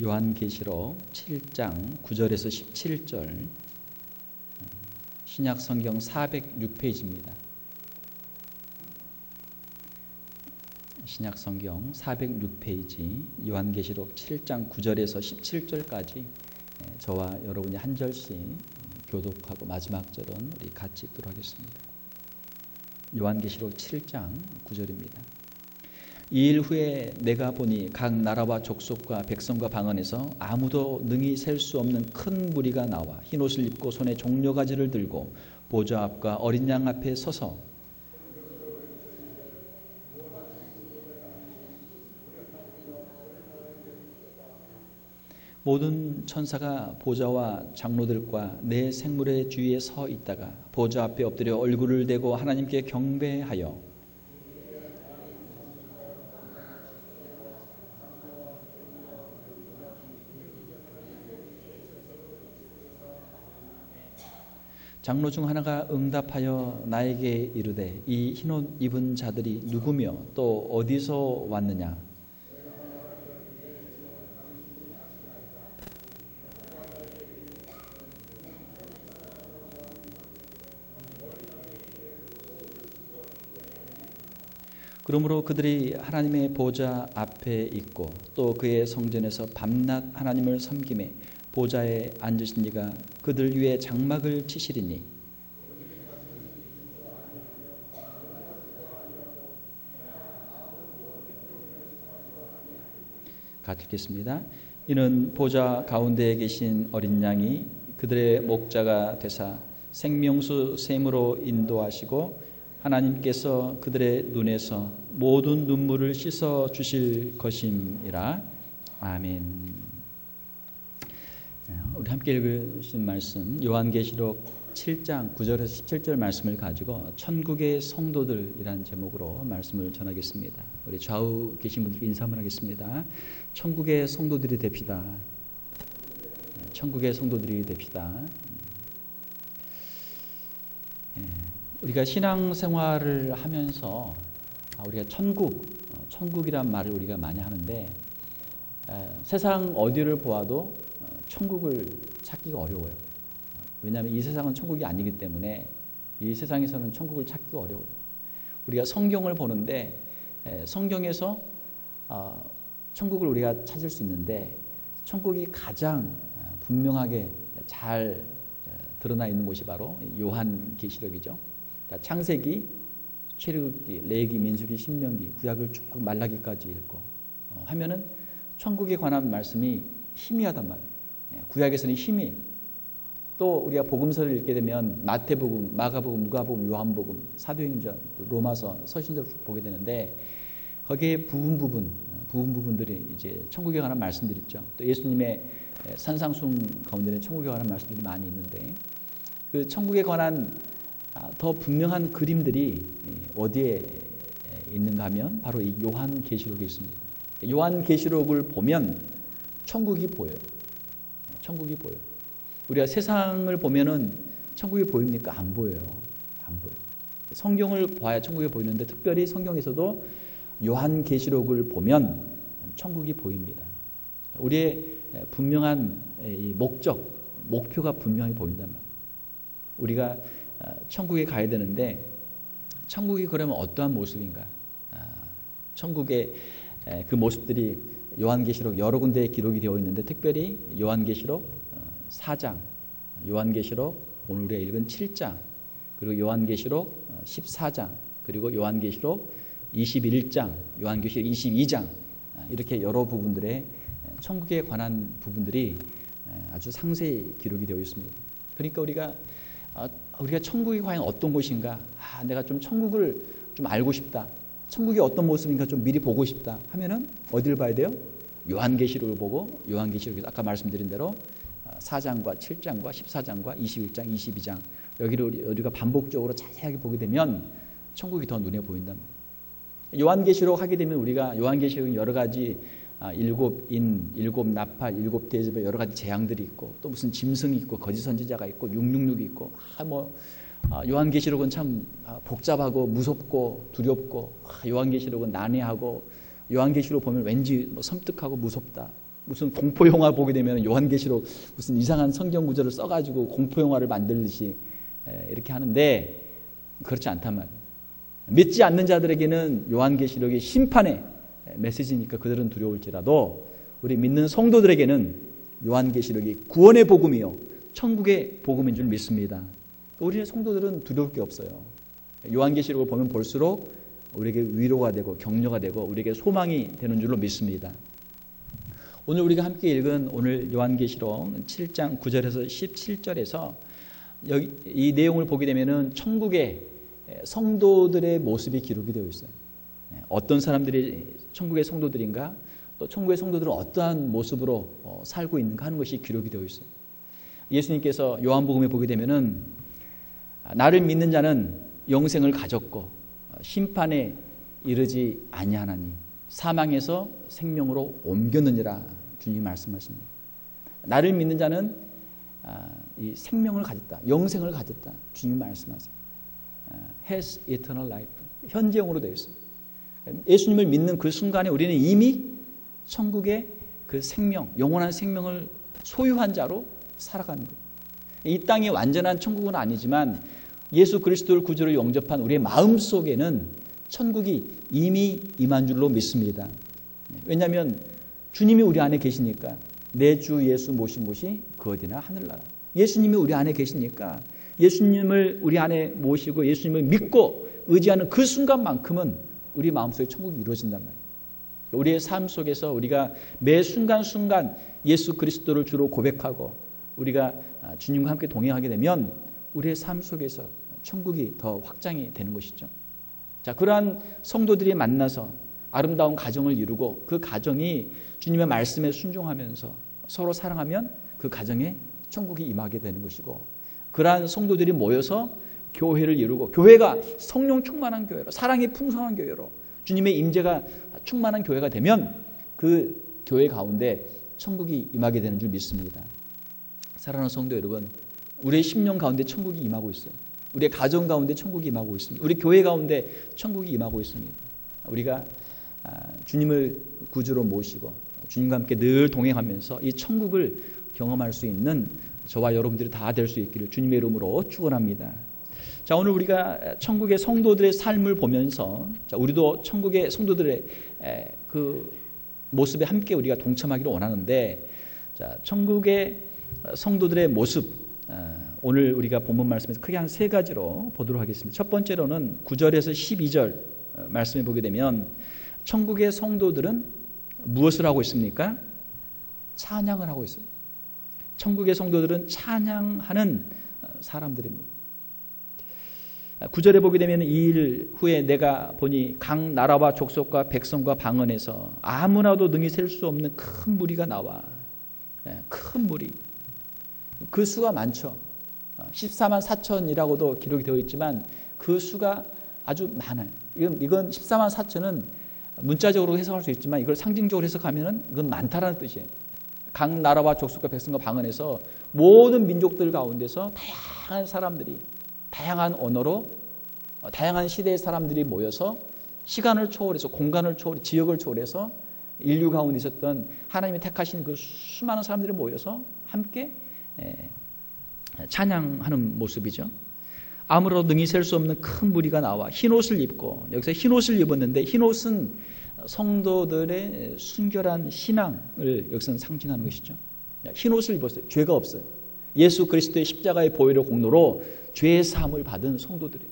요한계시록 7장 9절에서 17절, 신약성경 406페이지입니다. 신약성경 406페이지 요한계시록 7장 9절에서 17절까지 저와 여러분이 한 절씩 교독하고 마지막 절은 우리 같이 읽도록 하겠습니다. 요한계시록 7장 9절입니다. 이 일 후에 내가 보니 각 나라와 족속과 백성과 방언에서 아무도 능히 셀 수 없는 큰 무리가 나와 흰옷을 입고 손에 종려가지를 들고 보좌 앞과 어린 양 앞에 서서 모든 천사가 보좌와 장로들과 네 생물의 주위에 서 있다가 보좌 앞에 엎드려 얼굴을 대고 하나님께 경배하여 장로 중 하나가 응답하여 나에게 이르되 이 흰옷 입은 자들이 누구며 또 어디서 왔느냐? 그러므로 그들이 하나님의 보좌 앞에 있고 또 그의 성전에서 밤낮 하나님을 섬기매 보좌에 앉으신 이가 그들 위에 장막을 치시리니 같이 읽겠습니다. 이는 보좌 가운데에 계신 어린 양이 그들의 목자가 되사 생명수 샘으로 인도하시고 하나님께서 그들의 눈에서 모든 눈물을 씻어 주실 것임이라. 아멘. 우리 함께 읽으신 말씀 요한계시록 7장 9절에서 17절 말씀을 가지고 천국의 성도들이라는 제목으로 말씀을 전하겠습니다. 우리 좌우 계신 분들께 인사 한번 하겠습니다. 천국의 성도들이 됩시다. 천국의 성도들이 됩시다. 우리가 신앙생활을 하면서 우리가 천국이란 말을 우리가 많이 하는데 세상 어디를 보아도 천국을 찾기가 어려워요. 왜냐하면 이 세상은 천국이 아니기 때문에 이 세상에서는 천국을 찾기가 어려워요. 우리가 성경을 보는데 성경에서 천국을 우리가 찾을 수 있는데 천국이 가장 분명하게 잘 드러나 있는 곳이 바로 요한계시록이죠. 창세기, 출애굽기, 레위기, 민수기, 신명기, 구약을 쭉 말라기까지 읽고 하면은 천국에 관한 말씀이 희미하단 말이에요. 구약에서는 희미. 또 우리가 복음서를 읽게 되면 마태복음, 마가복음, 누가복음, 요한복음, 사도행전, 로마서, 서신서를 쭉 보게 되는데 거기에 부분들이 이제 천국에 관한 말씀들이 있죠. 또 예수님의 산상순 가운데는 천국에 관한 말씀들이 많이 있는데 그 천국에 관한 더 분명한 그림들이 어디에 있는가 하면 바로 이 요한계시록에 있습니다. 요한계시록을 보면 천국이 보여요. 천국이 보여요. 우리가 세상을 보면은 천국이 보입니까? 안 보여요. 안 보여요. 성경을 봐야 천국이 보이는데 특별히 성경에서도 요한계시록을 보면 천국이 보입니다. 우리의 분명한 이 목표가 분명히 보인단 말이에요. 우리가 천국에 가야 되는데 천국이 그러면 어떠한 모습인가? 천국의 그 모습들이 요한계시록 여러 군데에 기록이 되어 있는데 특별히 요한계시록 4장, 요한계시록 오늘 우리가 읽은 7장, 그리고 요한계시록 14장, 그리고 요한계시록 21장, 요한계시록 22장 이렇게 여러 부분들의 천국에 관한 부분들이 아주 상세히 기록이 되어 있습니다. 그러니까 우리가 천국이 과연 어떤 곳인가? 내가 좀 천국을 좀 알고 싶다. 천국이 어떤 모습인가 좀 미리 보고 싶다 하면은 어디를 봐야 돼요? 요한계시록을 보고 요한계시록에서 아까 말씀드린 대로 4장과 7장과 14장과 21장, 22장 여기를 우리가 반복적으로 자세하게 보게 되면 천국이 더 눈에 보인단 말이에요. 요한계시록 하게 되면 우리가 요한계시록은 여러 가지 일곱 인, 일곱 나팔, 일곱 대접의 여러 가지 재앙들이 있고 또 무슨 짐승이 있고 거짓 선지자가 있고 666이 있고 요한계시록은 참 복잡하고 무섭고 두렵고 요한계시록은 난해하고 요한계시록 보면 왠지 섬뜩하고 무섭다. 무슨 공포 영화 보게 되면 요한계시록 무슨 이상한 성경 구절을 써가지고 공포 영화를 만들듯이 이렇게 하는데 그렇지 않단 말이에요. 믿지 않는 자들에게는 요한계시록이 심판의 메시지니까 그들은 두려울지라도 우리 믿는 성도들에게는 요한계시록이 구원의 복음이요 천국의 복음인 줄 믿습니다. 우리 성도들은 두려울 게 없어요. 요한계시록을 보면 볼수록 우리에게 위로가 되고 격려가 되고 우리에게 소망이 되는 줄로 믿습니다. 오늘 우리가 함께 읽은 오늘 요한계시록 7장 9절에서 17절에서 이 내용을 보게 되면은 천국의 성도들의 모습이 기록이 되어 있어요. 어떤 사람들이 천국의 성도들인가, 또 천국의 성도들은 어떠한 모습으로 살고 있는가 하는 것이 기록이 되어 있어요. 예수님께서 요한복음에 보게 되면은 나를 믿는 자는 영생을 가졌고 심판에 이르지 아니하나니 사망에서 생명으로 옮겼느니라 주님이 말씀하십니다. 나를 믿는 자는 이 생명을 가졌다, 영생을 가졌다 주님이 말씀하세요. has eternal life, 현재형으로 되어 있어요. 예수님을 믿는 그 순간에 우리는 이미 천국의 그 생명, 영원한 생명을 소유한 자로 살아가는 거예요. 이 땅이 완전한 천국은 아니지만 예수 그리스도를 구주로 영접한 우리의 마음 속에는 천국이 이미 임한 줄로 믿습니다. 왜냐하면 주님이 우리 안에 계시니까 내 주 예수 모신 곳이 그 어디나 하늘나라. 예수님이 우리 안에 계시니까 예수님을 우리 안에 모시고 예수님을 믿고 의지하는 그 순간만큼은 우리 마음속에 천국이 이루어진단 말이에요. 우리의 삶 속에서 우리가 매 순간순간 예수 그리스도를 주로 고백하고 우리가 주님과 함께 동행하게 되면 우리의 삶 속에서 천국이 더 확장이 되는 것이죠. 자, 그러한 성도들이 만나서 아름다운 가정을 이루고 그 가정이 주님의 말씀에 순종하면서 서로 사랑하면 그 가정에 천국이 임하게 되는 것이고, 그러한 성도들이 모여서 교회를 이루고 교회가 성령 충만한 교회로, 사랑이 풍성한 교회로, 주님의 임재가 충만한 교회가 되면 그 교회 가운데 천국이 임하게 되는 줄 믿습니다. 사랑하는 성도 여러분, 우리의 심령 가운데 천국이 임하고 있어요. 우리의 가정 가운데 천국이 임하고 있습니다. 우리 교회 가운데 천국이 임하고 있습니다. 우리가 주님을 구주로 모시고 주님과 함께 늘 동행하면서 이 천국을 경험할 수 있는 저와 여러분들이 다 될 수 있기를 주님의 이름으로 축원합니다. 자, 오늘 우리가 천국의 성도들의 삶을 보면서 우리도 천국의 성도들의 그 모습에 함께 우리가 동참하기를 원하는데, 자, 천국의 성도들의 모습, 오늘 우리가 본문 말씀에서 크게 한 세 가지로 보도록 하겠습니다. 첫 번째로는 9절에서 12절 말씀에 보게 되면 천국의 성도들은 무엇을 하고 있습니까? 찬양을 하고 있습니다. 천국의 성도들은 찬양하는 사람들입니다. 9절에 보게 되면 이 일 후에 내가 보니 각 나라와 족속과 백성과 방언에서 아무나도 능히 셀 수 없는 큰 무리가 나와. 큰 무리. 그 수가 많죠. 14만 4천이라고도 기록이 되어 있지만 그 수가 아주 많아요. 이건 14만 4천은 문자적으로 해석할 수 있지만 이걸 상징적으로 해석하면 이건 많다라는 뜻이에요. 각 나라와 족속과 백성과 방언에서 모든 민족들 가운데서 다양한 사람들이 다양한 언어로 다양한 시대의 사람들이 모여서 시간을 초월해서 공간을 초월해 지역을 초월해서 인류 가운데 있었던 하나님이 택하신 그 수많은 사람들이 모여서 함께 찬양하는 모습이죠. 아무로도 능히 셀 수 없는 큰 무리가 나와 흰옷을 입고, 여기서 흰옷을 입었는데 흰옷은 성도들의 순결한 신앙을 여기서는 상징하는 것이죠. 흰옷을 입었어요. 죄가 없어요. 예수 그리스도의 십자가의 보혈의 공로로 죄의 사함을 받은 성도들이에요.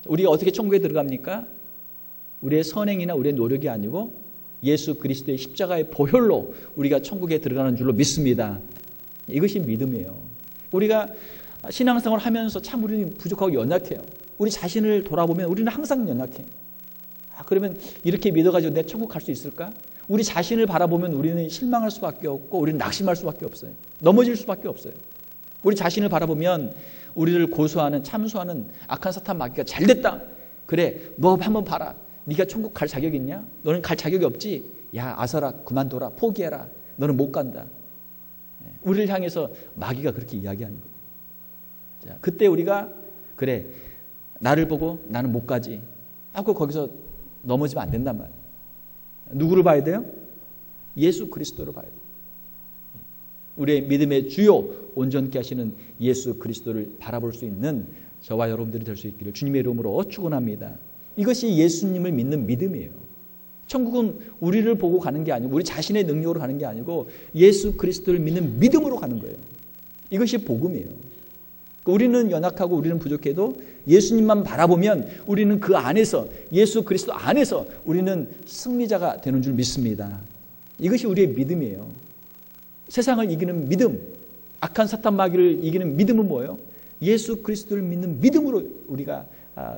우리가 어떻게 천국에 들어갑니까? 우리의 선행이나 우리의 노력이 아니고 예수 그리스도의 십자가의 보혈로 우리가 천국에 들어가는 줄로 믿습니다. 이것이 믿음이에요. 우리가 신앙생활을 하면서 참 우리는 부족하고 연약해요. 우리 자신을 돌아보면 우리는 항상 연약해요. 그러면 이렇게 믿어가지고 내 천국 갈 수 있을까? 우리 자신을 바라보면 우리는 실망할 수밖에 없고 우리는 낙심할 수밖에 없어요. 넘어질 수밖에 없어요. 우리 자신을 바라보면 우리를 고소하는 참소하는 악한 사탄 마귀가 잘됐다. 그래, 너 한번 봐라. 네가 천국 갈 자격 있냐? 너는 갈 자격이 없지? 야, 아서라, 그만둬라, 포기해라. 너는 못 간다. 우리를 향해서 마귀가 그렇게 이야기하는 거예요. 자, 그때 우리가 그래, 나를 보고 나는 못 가지 하고 거기서 넘어지면 안 된단 말이에요. 누구를 봐야 돼요? 예수 그리스도를 봐야 돼요. 우리의 믿음의 주요 온전케 하시는 예수 그리스도를 바라볼 수 있는 저와 여러분들이 될 수 있기를 주님의 이름으로 축원합니다. 이것이 예수님을 믿는 믿음이에요. 천국은 우리를 보고 가는 게 아니고 우리 자신의 능력으로 가는 게 아니고 예수 그리스도를 믿는 믿음으로 가는 거예요. 이것이 복음이에요. 우리는 연약하고 우리는 부족해도 예수님만 바라보면 우리는 그 안에서 예수 그리스도 안에서 우리는 승리자가 되는 줄 믿습니다. 이것이 우리의 믿음이에요. 세상을 이기는 믿음, 악한 사탄 마귀를 이기는 믿음은 뭐예요? 예수 그리스도를 믿는 믿음으로 우리가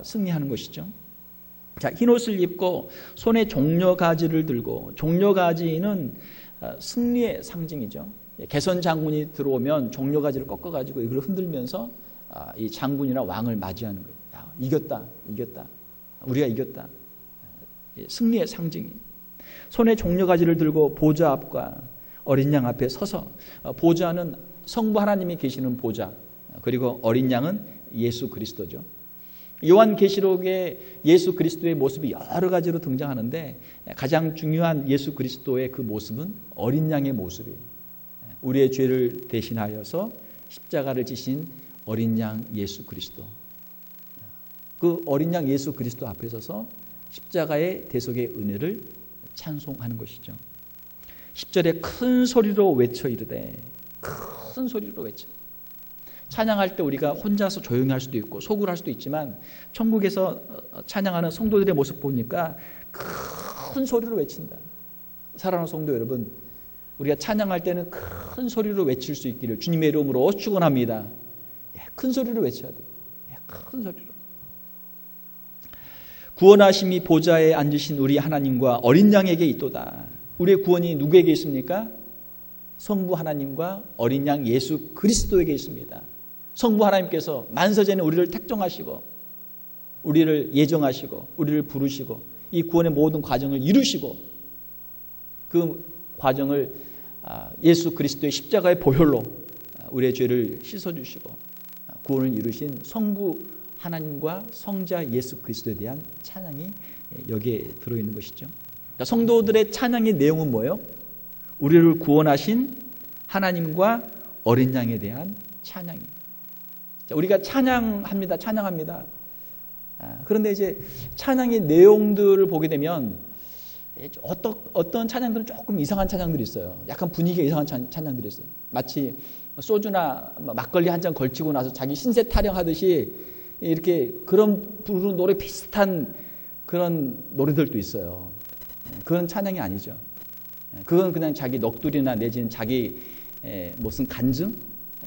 승리하는 것이죠. 자, 흰옷을 입고 손에 종려가지를 들고, 종려가지는 승리의 상징이죠. 개선 장군이 들어오면 종려가지를 꺾어가지고 이걸 흔들면서 이 장군이나 왕을 맞이하는 거예요. 야, 이겼다, 이겼다. 우리가 이겼다. 승리의 상징이. 손에 종려가지를 들고 보좌 앞과 어린 양 앞에 서서, 보좌는 성부 하나님이 계시는 보좌, 그리고 어린 양은 예수 그리스도죠. 요한계시록에 예수 그리스도의 모습이 여러 가지로 등장하는데 가장 중요한 예수 그리스도의 그 모습은 어린 양의 모습이에요. 우리의 죄를 대신하여서 십자가를 지신 어린 양 예수 그리스도. 그 어린 양 예수 그리스도 앞에 서서 십자가의 대속의 은혜를 찬송하는 것이죠. 10절에 큰 소리로 외쳐 이르되, 큰 소리로 외쳐. 찬양할 때 우리가 혼자서 조용히 할 수도 있고 속으로 할 수도 있지만 천국에서 찬양하는 성도들의 모습 보니까 큰 소리로 외친다. 사랑하는 성도 여러분, 우리가 찬양할 때는 큰 소리로 외칠 수 있기를 주님의 이름으로 축원합니다. 큰 소리로 외쳐야 돼요. 큰 소리로. 구원하심이 보좌에 앉으신 우리 하나님과 어린 양에게 있도다. 우리의 구원이 누구에게 있습니까? 성부 하나님과 어린 양 예수 그리스도에게 있습니다. 성부 하나님께서 만세전에 우리를 택정하시고 우리를 예정하시고 우리를 부르시고 이 구원의 모든 과정을 이루시고 그 과정을 예수 그리스도의 십자가의 보혈로 우리의 죄를 씻어주시고 구원을 이루신 성부 하나님과 성자 예수 그리스도에 대한 찬양이 여기에 들어있는 것이죠. 성도들의 찬양의 내용은 뭐예요? 우리를 구원하신 하나님과 어린 양에 대한 찬양이에요. 우리가 찬양합니다. 찬양합니다. 그런데 이제 찬양의 내용들을 보게 되면 어떤 찬양들은 조금 이상한 찬양들이 있어요. 약간 분위기가 이상한 찬양들이 있어요. 마치 소주나 막걸리 한 잔 걸치고 나서 자기 신세 타령하듯이 이렇게 그런 부르는 노래 비슷한 그런 노래들도 있어요. 그건 찬양이 아니죠. 그건 그냥 자기 넋두리나 내지는 자기 무슨 간증,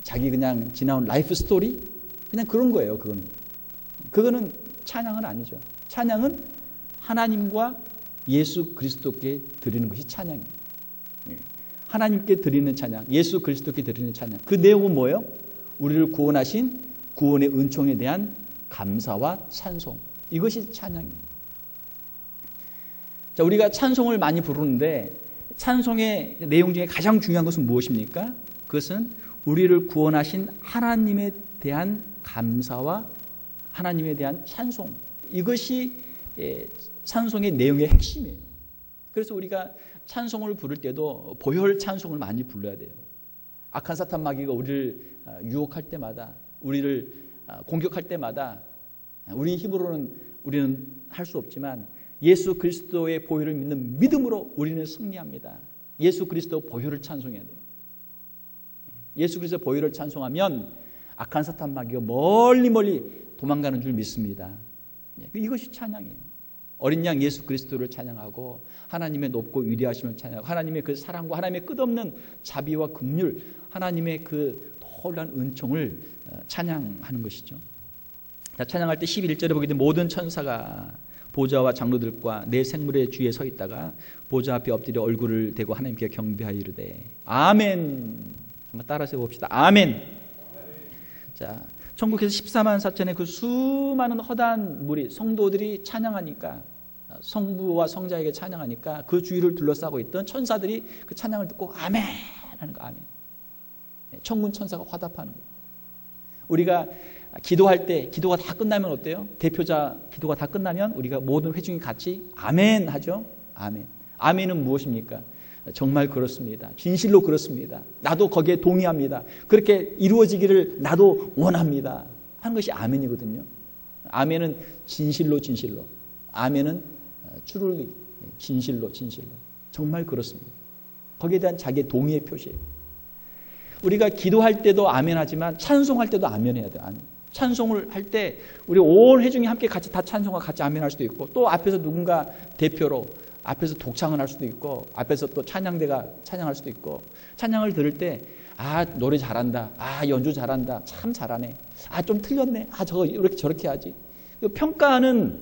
자기 그냥 지나온 라이프 스토리, 그냥 그런 거예요. 그거는 찬양은 아니죠. 찬양은 하나님과 예수 그리스도께 드리는 것이 찬양이에요. 하나님께 드리는 찬양, 예수 그리스도께 드리는 찬양. 그 내용은 뭐예요? 우리를 구원하신 구원의 은총에 대한 감사와 찬송. 이것이 찬양이에요. 자, 우리가 찬송을 많이 부르는데 찬송의 내용 중에 가장 중요한 것은 무엇입니까? 그것은 우리를 구원하신 하나님에 대한 감사와 하나님에 대한 찬송. 이것이 찬송의 내용의 핵심이에요. 그래서 우리가 찬송을 부를 때도 보혈 찬송을 많이 불러야 돼요. 악한 사탄 마귀가 우리를 유혹할 때마다, 우리를 공격할 때마다 우리 힘으로는 우리는 할 수 없지만 예수 그리스도의 보혈을 믿는 믿음으로 우리는 승리합니다. 예수 그리스도 보혈을 찬송해야 돼요. 예수 그리스도 보혈을 찬송하면 악한 사탄 마귀가 멀리 도망가는 줄 믿습니다. 이것이 찬양이에요. 어린 양 예수 그리스도를 찬양하고 하나님의 높고 위대하심을 찬양하고 하나님의 그 사랑과 하나님의 끝없는 자비와 긍휼, 하나님의 그 놀라운 은총을 찬양하는 것이죠. 자, 찬양할 때 11절에 보게 되면 모든 천사가 보좌와 장로들과 내 생물의 주위에 서 있다가 보좌 앞에 엎드려 얼굴을 대고 하나님께 경배하여 이르되 아멘. 한번 따라서 봅시다. 아멘. 자, 천국에서 14만 4천의 그 수많은 허다한 무리 성도들이 찬양하니까, 성부와 성자에게 찬양하니까 그 주위를 둘러싸고 있던 천사들이 그 찬양을 듣고 아멘 하는 거. 아멘. 천군 천사가 화답하는 거예요. 우리가 기도할 때 기도가 다 끝나면 어때요? 대표자 기도가 다 끝나면 우리가 모든 회중이 같이 아멘 하죠. 아멘. 아멘은 무엇입니까? 정말 그렇습니다. 진실로 그렇습니다. 나도 거기에 동의합니다. 그렇게 이루어지기를 나도 원합니다. 하는 것이 아멘이거든요. 아멘은 진실로 진실로. 아멘은 truly 진실로 진실로. 정말 그렇습니다. 거기에 대한 자기의 동의의 표시예요. 우리가 기도할 때도 아멘하지만 찬송할 때도 아멘해야 돼요. 찬송을 할 때 우리 온 회중이 함께 같이 다 찬송하고 같이 아멘할 수도 있고, 또 앞에서 누군가 대표로 앞에서 독창을 할 수도 있고, 앞에서 또 찬양대가 찬양할 수도 있고, 찬양을 들을 때 노래 잘한다, 연주 잘한다, 참 잘하네, 좀 틀렸네, 저거 이렇게 저렇게 하지. 평가하는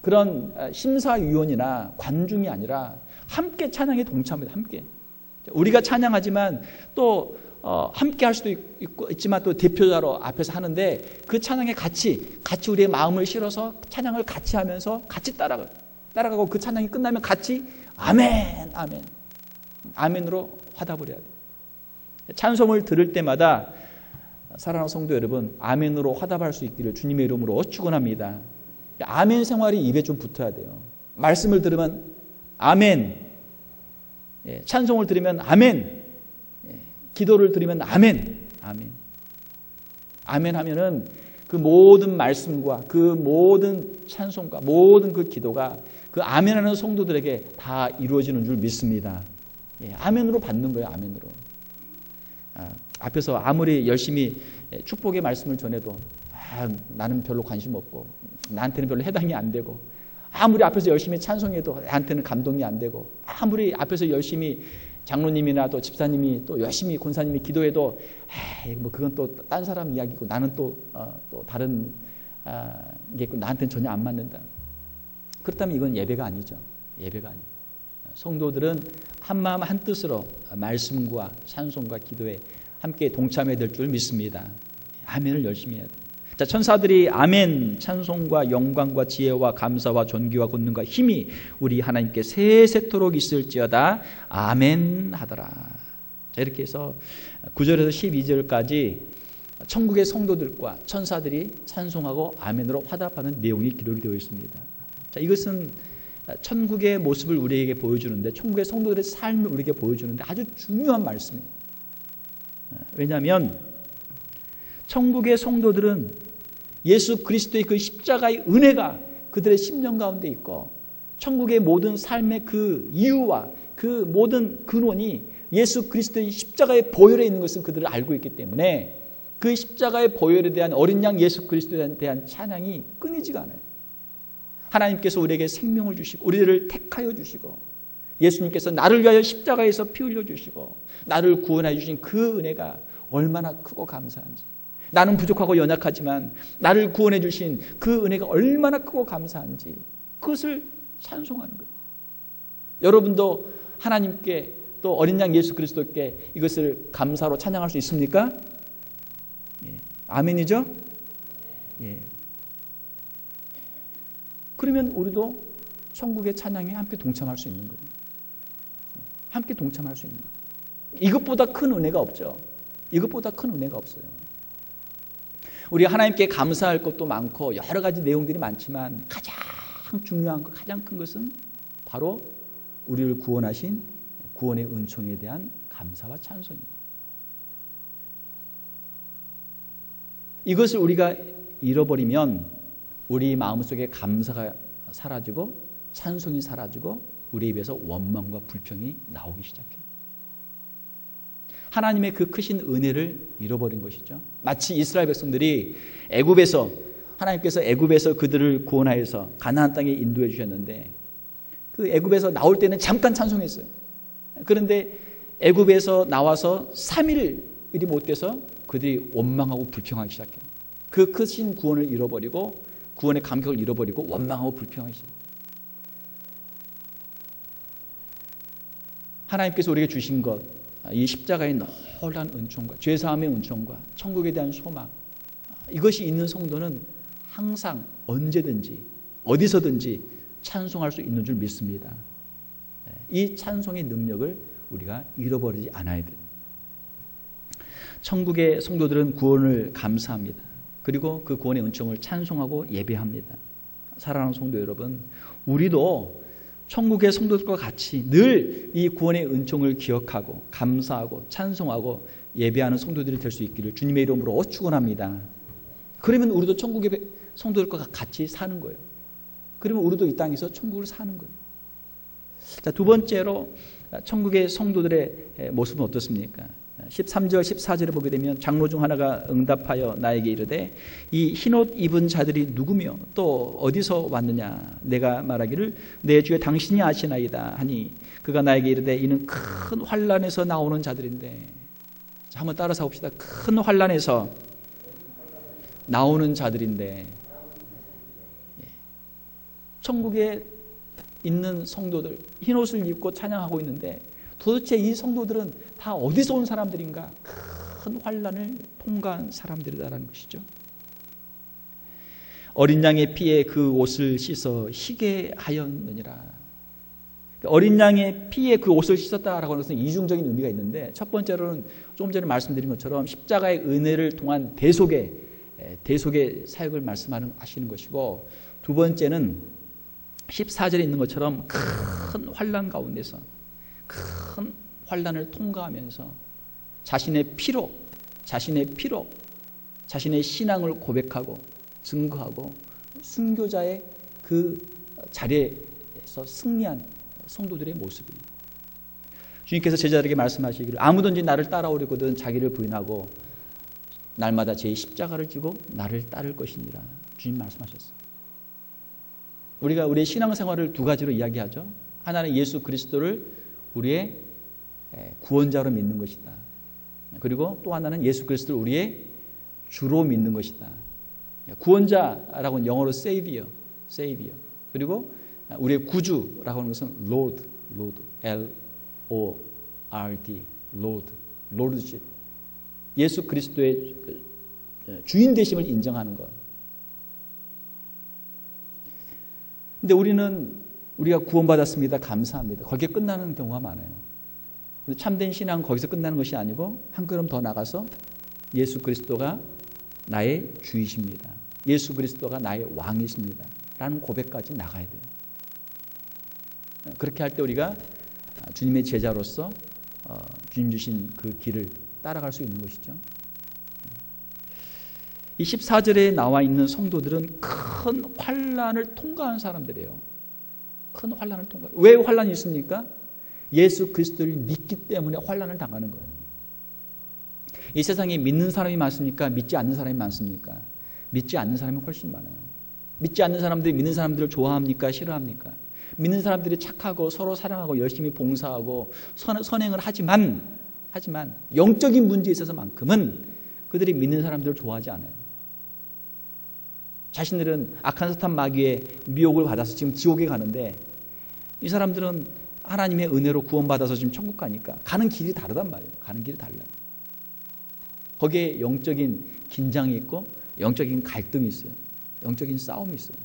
그런 심사위원이나 관중이 아니라 함께 찬양에 동참합니다. 함께 우리가 찬양하지만 또 함께 할 수도 있지만 또 대표자로 앞에서 하는데, 그 찬양에 같이 우리의 마음을 실어서 찬양을 같이 하면서 같이 따라가고 그 찬양이 끝나면 같이 아멘 아멘 아멘으로 화답을 해야 돼요. 찬송을 들을 때마다 사랑하는 성도 여러분, 아멘으로 화답할 수 있기를 주님의 이름으로 축원합니다. 아멘 생활이 입에 좀 붙어야 돼요. 말씀을 들으면 아멘, 찬송을 들으면 아멘, 기도를 드리면 아멘, 아멘. 아멘 하면은 그 모든 말씀과 그 모든 찬송과 모든 그 기도가 그 아멘하는 성도들에게 다 이루어지는 줄 믿습니다. 아멘으로 받는 거예요, 아멘으로. 앞에서 아무리 열심히 축복의 말씀을 전해도 나는 별로 관심 없고, 나한테는 별로 해당이 안 되고, 아무리 앞에서 열심히 찬송해도 나한테는 감동이 안 되고, 아무리 앞에서 열심히 장로님이나 또 집사님이 또 열심히 권사님이 기도해도 뭐 그건 또 딴 사람 이야기고, 나는 또 다른 게 있고, 나한테는 전혀 안 맞는다. 그렇다면 이건 예배가 아니죠. 예배가 아니에요. 성도들은 한마음 한뜻으로 말씀과 찬송과 기도에 함께 동참해야 될 줄 믿습니다. 아멘을 열심히 해야 돼요. 자, 천사들이 아멘, 찬송과 영광과 지혜와 감사와 존귀와 권능과 힘이 우리 하나님께 세세토록 있을지어다 아멘 하더라. 자, 이렇게 해서 9절에서 12절까지 천국의 성도들과 천사들이 찬송하고 아멘으로 화답하는 내용이 기록이 되어 있습니다. 자, 이것은 천국의 모습을 우리에게 보여주는데, 천국의 성도들의 삶을 우리에게 보여주는데 아주 중요한 말씀이에요. 왜냐하면 천국의 성도들은 예수 그리스도의 그 십자가의 은혜가 그들의 심령 가운데 있고, 천국의 모든 삶의 그 이유와 그 모든 근원이 예수 그리스도의 십자가의 보혈에 있는 것을 그들은 알고 있기 때문에 그 십자가의 보혈에 대한 어린 양 예수 그리스도에 대한 찬양이 끊이지가 않아요. 하나님께서 우리에게 생명을 주시고 우리를 택하여 주시고, 예수님께서 나를 위하여 십자가에서 피 흘려 주시고 나를 구원해 주신 그 은혜가 얼마나 크고 감사한지, 나는 부족하고 연약하지만 나를 구원해 주신 그 은혜가 얼마나 크고 감사한지, 그것을 찬송하는 거예요. 여러분도 하나님께 또 어린 양 예수 그리스도께 이것을 감사로 찬양할 수 있습니까? 아멘이죠? 예. 그러면 우리도 천국의 찬양에 함께 동참할 수 있는 거예요. 함께 동참할 수 있는 거예요. 이것보다 큰 은혜가 없죠. 이것보다 큰 은혜가 없어요. 우리 하나님께 감사할 것도 많고 여러 가지 내용들이 많지만 가장 중요한 것, 가장 큰 것은 바로 우리를 구원하신 구원의 은총에 대한 감사와 찬송입니다. 이것을 우리가 잃어버리면 우리 마음속에 감사가 사라지고 찬송이 사라지고 우리 입에서 원망과 불평이 나오기 시작해요. 하나님의 그 크신 은혜를 잃어버린 것이죠. 마치 이스라엘 백성들이 하나님께서 애굽에서 그들을 구원하여서 가나안 땅에 인도해 주셨는데, 그 애굽에서 나올 때는 잠깐 찬송했어요. 그런데 애굽에서 나와서 3일이 못 돼서 그들이 원망하고 불평하기 시작해요. 그 크신 구원을 잃어버리고 구원의 감격을 잃어버리고 원망하고 불평하기 시작해요. 하나님께서 우리에게 주신 것, 이 십자가의 놀라운 은총과 죄사함의 은총과 천국에 대한 소망, 이것이 있는 성도는 항상 언제든지 어디서든지 찬송할 수 있는 줄 믿습니다. 이 찬송의 능력을 우리가 잃어버리지 않아야 돼요. 천국의 성도들은 구원을 감사합니다. 그리고 그 구원의 은총을 찬송하고 예배합니다. 사랑하는 성도 여러분, 우리도 천국의 성도들과 같이 늘 이 구원의 은총을 기억하고 감사하고 찬송하고 예배하는 성도들이 될 수 있기를 주님의 이름으로 축원합니다. 그러면 우리도 천국의 성도들과 같이 사는 거예요. 그러면 우리도 이 땅에서 천국을 사는 거예요. 자, 두 번째로 천국의 성도들의 모습은 어떻습니까? 13절 14절에 보게 되면 장로 중 하나가 응답하여 나에게 이르되 이 흰옷 입은 자들이 누구며 또 어디서 왔느냐. 내가 말하기를 내 주여 당신이 아시나이다 하니 그가 나에게 이르되 이는 큰 환난에서 나오는 자들인데. 자, 한번 따라서 봅시다. 큰 환난에서 나오는 자들인데, 천국에 있는 성도들 흰옷을 입고 찬양하고 있는데 도대체 이 성도들은 다 어디서 온 사람들인가? 큰 환난을 통과한 사람들이다라는 것이죠. 어린 양의 피에 그 옷을 씻어 희게 하였느니라. 어린 양의 피에 그 옷을 씻었다라고 하는 것은 이중적인 의미가 있는데, 첫 번째로는 조금 전에 말씀드린 것처럼 십자가의 은혜를 통한 대속의 사역을 말씀하시는 것이고, 두 번째는 14절에 있는 것처럼 큰 환난 가운데서 큰 환난을 통과하면서 자신의 피로 자신의 신앙을 고백하고 증거하고 순교자의 그 자리에서 승리한 성도들의 모습입니다. 주님께서 제자들에게 말씀하시기를 아무든지 나를 따라오려거든 자기를 부인하고 날마다 제 십자가를 지고 나를 따를 것이니라. 주님 말씀하셨어요. 우리가 우리의 신앙생활을 두 가지로 이야기하죠. 하나는 예수 그리스도를 우리의 구원자로 믿는 것이다. 그리고 또 하나는 예수 그리스도를 우리의 주로 믿는 것이다. 구원자라고는 영어로 Savior. 그리고 우리의 구주라고 하는 것은 Lord, L-O-R-D, Lordship. 예수 그리스도의 주인 되심을 인정하는 것. 근데 우리가 구원받았습니다. 감사합니다. 거기에 끝나는 경우가 많아요. 참된 신앙은 거기서 끝나는 것이 아니고 한 걸음 더 나가서 예수 그리스도가 나의 주이십니다. 예수 그리스도가 나의 왕이십니다. 라는 고백까지 나가야 돼요. 그렇게 할 때 우리가 주님의 제자로서 주님 주신 그 길을 따라갈 수 있는 것이죠. 이 14절에 나와 있는 성도들은 큰 환난을 통과한 사람들이에요. 큰 환난을 통과. 왜 환난이 있습니까? 예수 그리스도를 믿기 때문에 환난을 당하는 거예요. 이 세상에 믿는 사람이 많습니까? 믿지 않는 사람이 많습니까? 믿지 않는 사람이 훨씬 많아요. 믿지 않는 사람들이 믿는 사람들을 좋아합니까? 싫어합니까? 믿는 사람들이 착하고 서로 사랑하고 열심히 봉사하고 선행을 하지만 영적인 문제에 있어서만큼은 그들이 믿는 사람들을 좋아하지 않아요. 자신들은 악한 사탄 마귀의 미혹을 받아서 지금 지옥에 가는데 이 사람들은 하나님의 은혜로 구원받아서 지금 천국 가니까 가는 길이 다르단 말이에요. 가는 길이 달라요. 거기에 영적인 긴장이 있고 영적인 갈등이 있어요. 영적인 싸움이 있어요.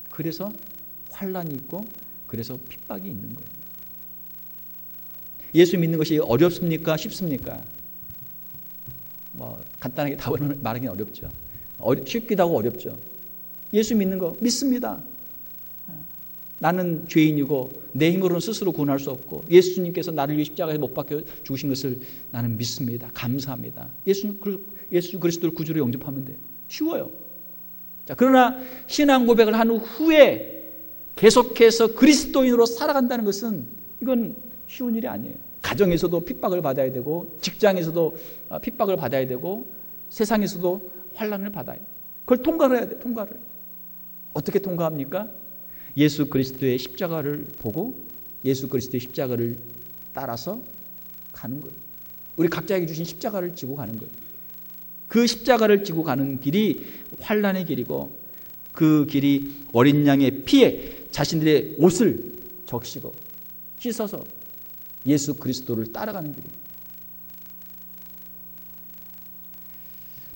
그래서 환난이 있고 그래서 핍박이 있는 거예요. 예수 믿는 것이 어렵습니까? 쉽습니까? 간단하게 답을 말하기는 어렵죠. 쉽기도 하고 어렵죠. 예수 믿는 거 믿습니다. 나는 죄인이고 내 힘으로는 스스로 구원할 수 없고 예수님께서 나를 위해 십자가에 못 박혀 죽으신 것을 나는 믿습니다. 감사합니다. 예수 그리스도를 구주로 영접하면 돼요. 쉬워요. 자, 그러나 신앙 고백을 한 후에 계속해서 그리스도인으로 살아간다는 것은 이건 쉬운 일이 아니에요. 가정에서도 핍박을 받아야 되고 직장에서도 핍박을 받아야 되고 세상에서도 환난을 받아요. 그걸 통과를 해야 돼요. 통과를. 어떻게 통과합니까? 예수 그리스도의 십자가를 보고 예수 그리스도의 십자가를 따라서 가는 거예요. 우리 각자에게 주신 십자가를 지고 가는 거예요. 그 십자가를 지고 가는 길이 환난의 길이고 그 길이 어린 양의 피에 자신들의 옷을 적시고 씻어서 예수 그리스도를 따라가는 길이에요.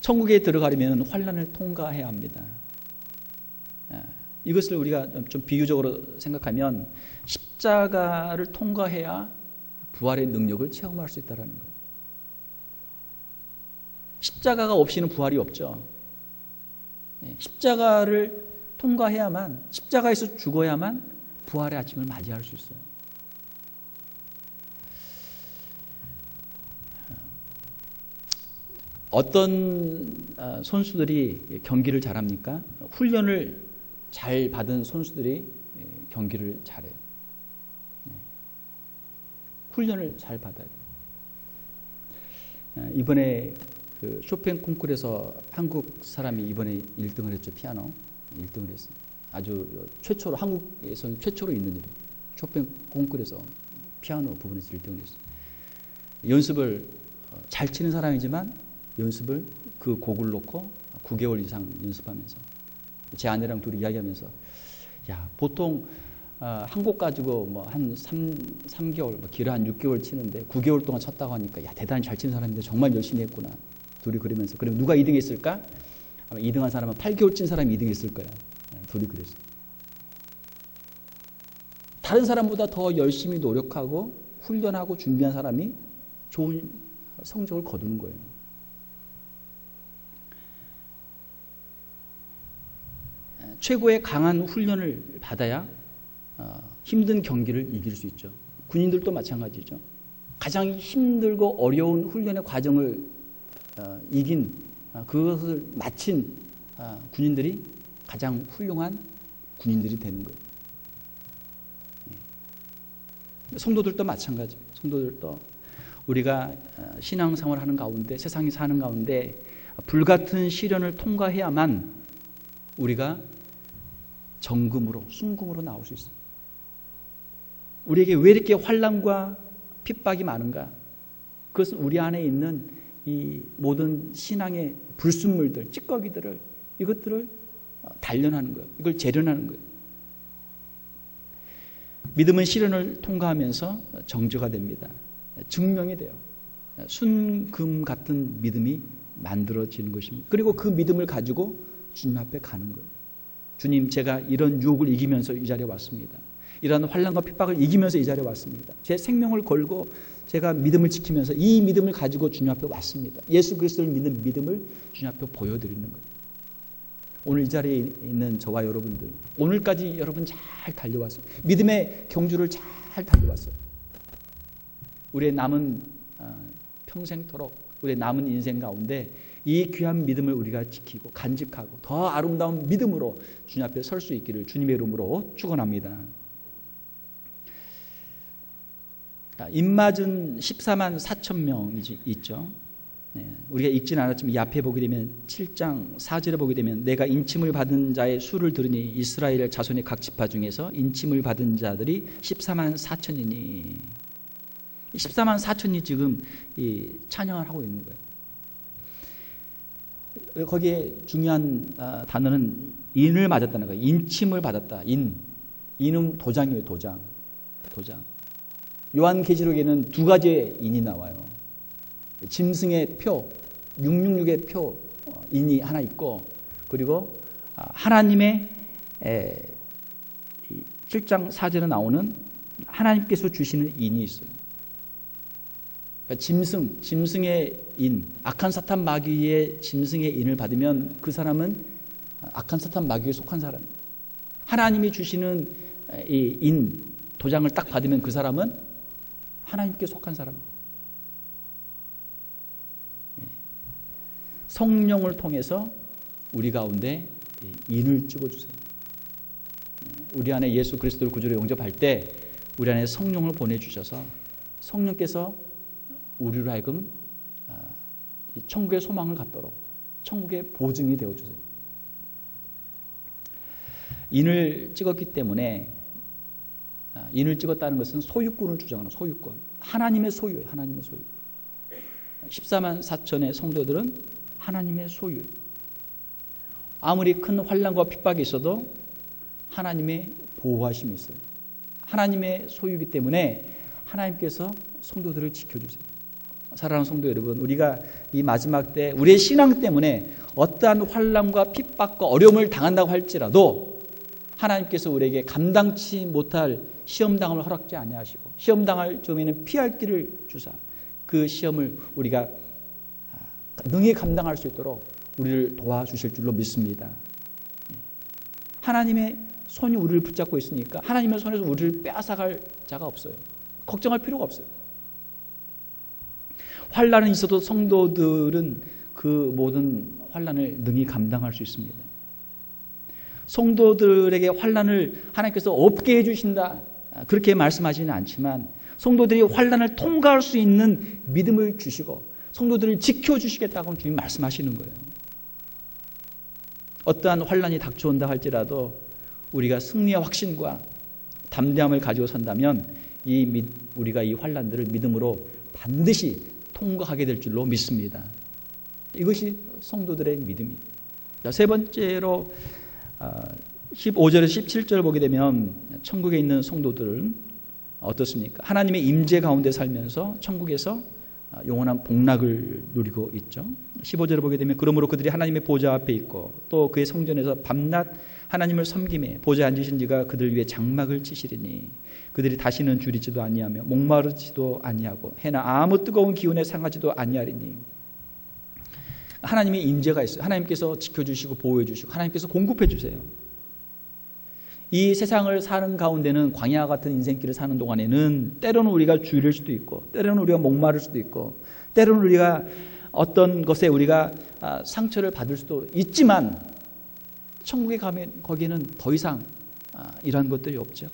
천국에 들어가려면 환난을 통과해야 합니다. 이것을 우리가 좀 비유적으로 생각하면 십자가를 통과해야 부활의 능력을 체험할 수 있다는 거예요. 십자가가 없이는 부활이 없죠. 십자가를 통과해야만, 십자가에서 죽어야만 부활의 아침을 맞이할 수 있어요. 어떤 선수들이 경기를 잘합니까? 훈련을 잘 받은 선수들이 경기를 잘해요. 훈련을 잘 받아야 돼요. 이번에 그 쇼팽 콩쿠르에서 한국 사람이 이번에 1등을 했죠. 피아노 1등을 했어요. 아주 최초로, 한국에서는 최초로 있는 일이에요. 쇼팽 콩쿠르에서 피아노 부분에서 1등을 했어요. 연습을 잘 치는 사람이지만 연습을 그 곡을 놓고 9개월 이상 연습하면서, 제 아내랑 둘이 이야기하면서, 야, 보통 한 곡 가지고 뭐 한 3개월, 뭐 길어 한 6개월 치는데 9개월 동안 쳤다고 하니까, 야, 대단히 잘 치는 사람인데 정말 열심히 했구나. 둘이 그러면서, 그럼 누가 2등 했을까? 아마 2등한 사람은 8개월 친 사람이 2등 했을 거야. 둘이 그랬어요. 다른 사람보다 더 열심히 노력하고 훈련하고 준비한 사람이 좋은 성적을 거두는 거예요. 최고의 강한 훈련을 받아야 힘든 경기를 이길 수 있죠. 군인들도 마찬가지죠. 가장 힘들고 어려운 훈련의 과정을 이긴, 그것을 마친 군인들이 가장 훌륭한 군인들이 되는 거예요. 성도들도 마찬가지예요. 성도들도 우리가 신앙생활을 하는 가운데, 세상에 사는 가운데 불같은 시련을 통과해야만 우리가 정금으로, 순금으로 나올 수 있어요. 우리에게 왜 이렇게 환난과 핍박이 많은가? 그것은 우리 안에 있는 이 모든 신앙의 불순물들, 찌꺼기들을, 이것들을 단련하는 거예요. 이걸 재련하는 거예요. 믿음은 시련을 통과하면서 정죄가 됩니다. 증명이 돼요. 순금 같은 믿음이 만들어지는 것입니다. 그리고 그 믿음을 가지고 주님 앞에 가는 거예요. 주님, 제가 이런 유혹을 이기면서 이 자리에 왔습니다. 이런 환난과 핍박을 이기면서 이 자리에 왔습니다. 제 생명을 걸고 제가 믿음을 지키면서 이 믿음을 가지고 주님 앞에 왔습니다. 예수 그리스도를 믿는 믿음을 주님 앞에 보여드리는 거예요. 오늘 이 자리에 있는 저와 여러분들, 오늘까지 여러분 잘 달려왔어요. 믿음의 경주를 잘 달려왔어요. 우리의 남은 평생토록, 우리의 남은 인생 가운데 이 귀한 믿음을 우리가 지키고 간직하고 더 아름다운 믿음으로 주님 앞에 설 수 있기를 주님의 이름으로 축원합니다. 입맞은 14만 4천 명이 있죠. 우리가 읽지는 않았지만 이 앞에 보게 되면 7장 4절에 보게 되면, 내가 인침을 받은 자의 수를 들으니 이스라엘 자손의 각 지파 중에서 인침을 받은 자들이 14만 4천이니, 14만 4천이 지금 이 찬양을 하고 있는 거예요. 거기에 중요한 단어는 인을 맞았다는 거예요. 인침을 받았다. 인은 도장이에요. 도장. 요한계시록에는 두 가지의 인이 나와요. 짐승의 표, 666의 표 인이 하나 있고, 그리고 하나님의 7장 4절에 나오는 하나님께서 주시는 인이 있어요. 그러니까 짐승의 인, 악한 사탄 마귀의 짐승의 인을 받으면 그 사람은 악한 사탄 마귀에 속한 사람이에요. 하나님이 주시는 이 인, 도장을 딱 받으면 그 사람은 하나님께 속한 사람이에요. 성령을 통해서 우리 가운데 인을 찍어주세요. 우리 안에 예수 그리스도를 구주로 영접할 때 우리 안에 성령을 보내주셔서 성령께서 우리로 하여금 천국의 소망을 갖도록 천국의 보증이 되어주세요. 인을 찍었기 때문에, 인을 찍었다는 것은 소유권을 주장하는, 소유권, 하나님의 소유예요. 하나님의 소유. 14만 4천의 성도들은 하나님의 소유예요. 아무리 큰 환난과 핍박이 있어도 하나님의 보호하심이 있어요. 하나님의 소유이기 때문에 하나님께서 성도들을 지켜주세요. 사랑하는 성도 여러분, 우리가 이 마지막 때 우리의 신앙 때문에 어떠한 환난과 핍박과 어려움을 당한다고 할지라도 하나님께서 우리에게 감당치 못할 시험당을 허락지 아니하시고, 시험당할 점에는 피할 길을 주사 그 시험을 우리가 능히 감당할 수 있도록 우리를 도와주실 줄로 믿습니다. 하나님의 손이 우리를 붙잡고 있으니까 하나님의 손에서 우리를 빼앗아갈 자가 없어요. 걱정할 필요가 없어요. 환난은 있어도 성도들은 그 모든 환난을 능히 감당할 수 있습니다. 성도들에게 환난을 하나님께서 없게 해주신다, 그렇게 말씀하지는 않지만 성도들이 환난을 통과할 수 있는 믿음을 주시고 성도들을 지켜주시겠다고 주님 말씀하시는 거예요. 어떠한 환난이 닥쳐온다 할지라도 우리가 승리의 확신과 담대함을 가지고 선다면 우리가 이 환난들을 믿음으로 반드시 통과하게 될 줄로 믿습니다. 이것이 성도들의 믿음이에요. 세 번째로 15절에서 17절 보게 되면 천국에 있는 성도들은 어떻습니까? 하나님의 임재 가운데 살면서 천국에서 영원한 복락을 누리고 있죠. 15절을 보게 되면 그러므로 그들이 하나님의 보좌 앞에 있고 또 그의 성전에서 밤낮 하나님을 섬김에 보좌에 앉으신 이가 그들 위에 장막을 치시리니 그들이 다시는 줄이지도 아니하며 목마르지도 아니하고 해나 아무 뜨거운 기운에 상하지도 아니하리니. 하나님의 임재가 있어요. 하나님께서 지켜주시고 보호해주시고 하나님께서 공급해주세요. 이 세상을 사는 가운데는 광야 같은 인생길을 사는 동안에는 때로는 우리가 주일 수도 있고 때로는 우리가 목마를 수도 있고 때로는 우리가 어떤 것에 우리가 상처를 받을 수도 있지만 천국에 가면 거기는 더 이상 이러한 것들이 없죠.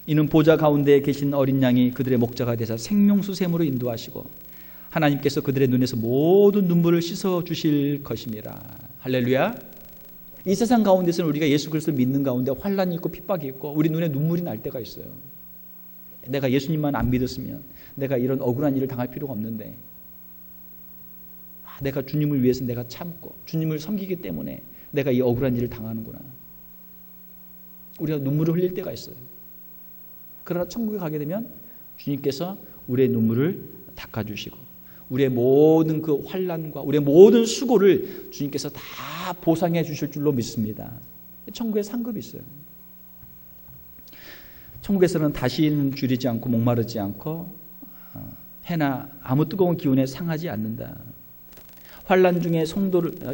이는 보좌 가운데 계신 어린 양이 그들의 목자가 되사 생명수샘으로 인도하시고 하나님께서 그들의 눈에서 모든 눈물을 씻어 주실 것임이라. 할렐루야. 이 세상 가운데서는 우리가 예수 그리스도를 믿는 가운데 환난이 있고 핍박이 있고 우리 눈에 눈물이 날 때가 있어요. 내가 예수님만 안 믿었으면 내가 이런 억울한 일을 당할 필요가 없는데 내가 주님을 위해서 내가 참고 주님을 섬기기 때문에 내가 이 억울한 일을 당하는구나. 우리가 눈물을 흘릴 때가 있어요. 그러나 천국에 가게 되면 주님께서 우리의 눈물을 닦아주시고 우리의 모든 그 환난과 우리의 모든 수고를 주님께서 다 보상해 주실 줄로 믿습니다. 천국에 상급이 있어요. 천국에서는 다시는 줄이지 않고 목마르지 않고 해나 아무 뜨거운 기운에 상하지 않는다. 환난 중에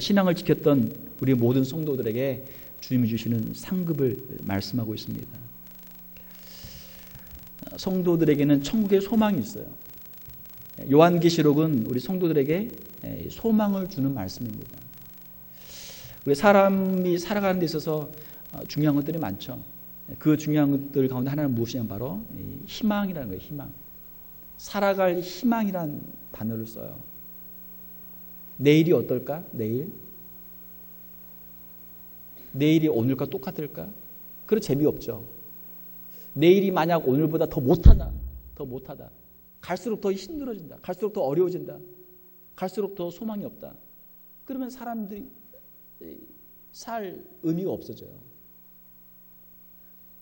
신앙을 지켰던 우리 모든 성도들에게 주님이 주시는 상급을 말씀하고 있습니다. 성도들에게는 천국의 소망이 있어요. 요한계시록은 우리 성도들에게 소망을 주는 말씀입니다. 우리 사람이 살아가는 데 있어서 중요한 것들이 많죠. 그 중요한 것들 가운데 하나는 무엇이냐면 바로 희망이라는 거예요. 희망. 살아갈 희망이라는 단어를 써요. 내일이 어떨까? 내일이 오늘과 똑같을까? 그런 재미없죠. 내일이 만약 오늘보다 더 못하다. 갈수록 더 힘들어진다. 갈수록 더 어려워진다. 갈수록 더 소망이 없다. 그러면 사람들이 살 의미가 없어져요.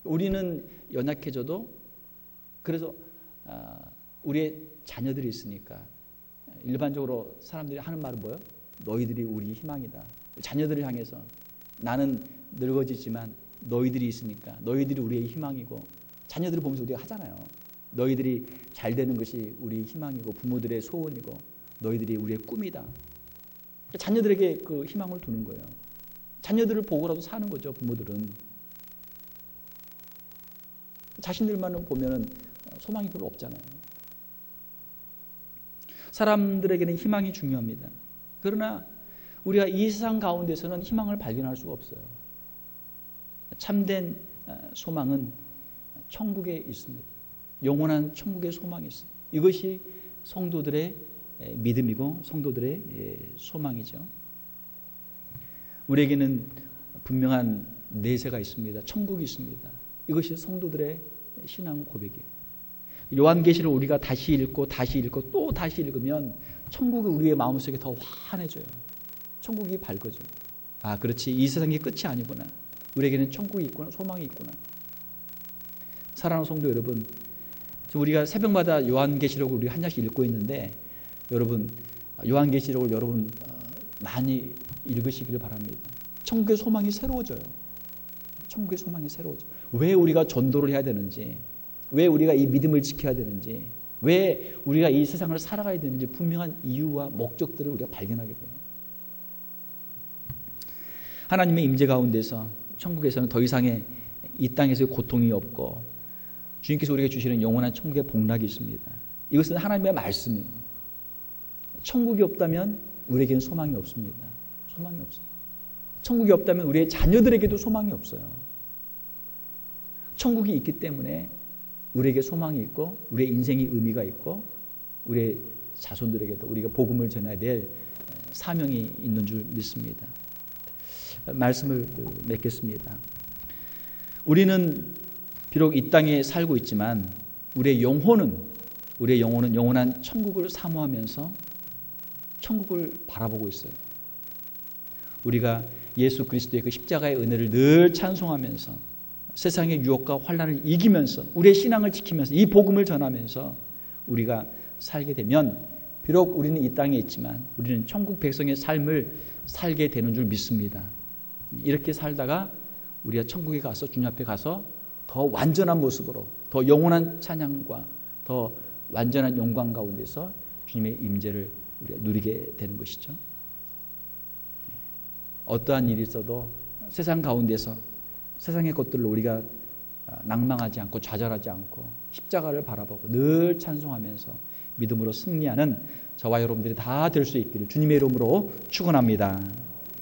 우리는 연약해져도 그래서 우리의 자녀들이 있으니까 일반적으로 사람들이 하는 말은 뭐예요? 너희들이 우리 희망이다. 자녀들을 향해서 나는 늙어지지만 너희들이 있으니까 너희들이 우리의 희망이고 자녀들을 보면서 우리가 하잖아요. 너희들이 잘 되는 것이 우리 희망이고 부모들의 소원이고 너희들이 우리의 꿈이다. 자녀들에게 그 희망을 두는 거예요. 자녀들을 보고라도 사는 거죠. 부모들은. 자신들만은 보면은 소망이 별로 없잖아요. 사람들에게는 희망이 중요합니다. 그러나 우리가 이 세상 가운데서는 희망을 발견할 수가 없어요. 참된 소망은 천국에 있습니다. 영원한 천국의 소망이 있어요. 이것이 성도들의 믿음이고 성도들의 소망이죠. 우리에게는 분명한 내세가 있습니다. 천국이 있습니다. 이것이 성도들의 신앙 고백이에요. 요한계시를 우리가 다시 읽고 또 다시 읽으면 천국이 우리의 마음속에 더 환해져요. 천국이 밝아져요. 아, 그렇지. 이 세상이 끝이 아니구나. 우리에게는 천국이 있구나. 소망이 있구나. 사랑하는 성도 여러분, 우리가 새벽마다 요한계시록을 우리 한 장씩 읽고 있는데 여러분 요한계시록을 여러분 많이 읽으시기를 바랍니다. 천국의 소망이 새로워져요. 천국의 소망이 새로워져요. 왜 우리가 전도를 해야 되는지, 왜 우리가 이 믿음을 지켜야 되는지, 왜 우리가 이 세상을 살아가야 되는지 분명한 이유와 목적들을 우리가 발견하게 돼요. 하나님의 임재 가운데서 천국에서는 더 이상의 이 땅에서의 고통이 없고 주님께서 우리에게 주시는 영원한 천국의 복락이 있습니다. 이것은 하나님의 말씀이에요. 천국이 없다면 우리에게는 소망이 없습니다. 소망이 없어요. 천국이 없다면 우리의 자녀들에게도 소망이 없어요. 천국이 있기 때문에 우리에게 소망이 있고 우리의 인생이 의미가 있고 우리의 자손들에게도 우리가 복음을 전해야 될 사명이 있는 줄 믿습니다. 말씀을 맺겠습니다. 우리는 비록 이 땅에 살고 있지만 우리의 영혼은 영원한 천국을 사모하면서 천국을 바라보고 있어요. 우리가 예수 그리스도의 그 십자가의 은혜를 늘 찬송하면서 세상의 유혹과 환난을 이기면서 우리의 신앙을 지키면서 이 복음을 전하면서 우리가 살게 되면 비록 우리는 이 땅에 있지만 우리는 천국 백성의 삶을 살게 되는 줄 믿습니다. 이렇게 살다가 우리가 천국에 가서 주님 앞에 가서 더 완전한 모습으로 더 영원한 찬양과 더 완전한 영광 가운데서 주님의 임재를 우리가 누리게 되는 것이죠. 어떠한 일이 있어도 세상 가운데서 세상의 것들로 우리가 낭망하지 않고 좌절하지 않고 십자가를 바라보고 늘 찬송하면서 믿음으로 승리하는 저와 여러분들이 다 될 수 있기를 주님의 이름으로 축원합니다.